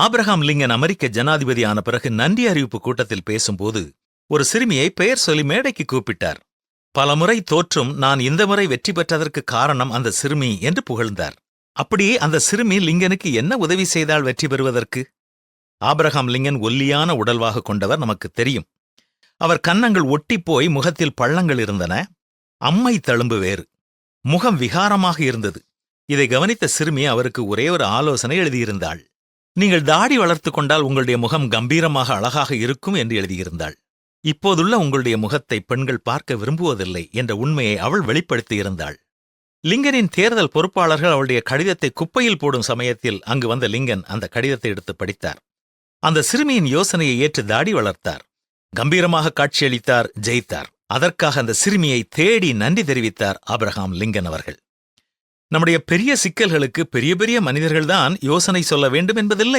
Abraham Lincoln அமெரிக்க ஜனாதிபதியான பிறகு நன்றி அறிவிப்பு கூட்டத்தில் பேசும்போது ஒரு சிறுமியை பெயர் சொல்லி மேடைக்கு கூப்பிட்டார். பலமுறை தோற்றும் நான் இந்த முறை வெற்றி பெற்றதற்கு காரணம் அந்த சிறுமி என்று புகழ்ந்தார். அப்படியே அந்த சிறுமி லிங்கனுக்கு என்ன உதவி செய்தால் வெற்றி பெறுவதற்கு? ஆபிரகாம் லிங்கன் ஒல்லியான உடல்வாக கொண்டவர், நமக்கு தெரியும். அவர் கன்னங்கள் ஒட்டிப்போய் முகத்தில் பள்ளங்கள் இருந்தன. அம்மை தழும்பு வேறு. முகம் விகாரமாக இருந்தது. இதை கவனித்த சிறுமி அவருக்கு ஒரே ஒரு ஆலோசனை எழுதியிருந்தாள். நீங்கள் தாடி வளர்த்து கொண்டால் உங்களுடைய முகம் கம்பீரமாக அழகாக இருக்கும் என்று எழுதியிருந்தாள். இப்போதுள்ள உங்களுடைய முகத்தை பெண்கள் பார்க்க விரும்புவதில்லை என்ற உண்மையை அவள் வெளிப்படுத்தியிருந்தாள். லிங்கனின் தேர்தல் பொறுப்பாளர்கள் அவளுடைய கடிதத்தை குப்பையில் போடும் சமயத்தில் அங்கு வந்த லிங்கன் அந்த கடிதத்தை எடுத்து படித்தார். அந்த சிறுமியின் யோசனையை ஏற்று தாடி வளர்த்தார். கம்பீரமாக காட்சியளித்தார், ஜெயித்தார். அதற்காக அந்த சிறுமியை தேடி நன்றி தெரிவித்தார் ஆபிரகாம் லிங்கன் அவர்கள். நம்முடைய பெரிய சிக்கல்களுக்கு பெரிய பெரிய மனிதர்கள்தான் யோசனை சொல்ல வேண்டும் என்பதில்லை.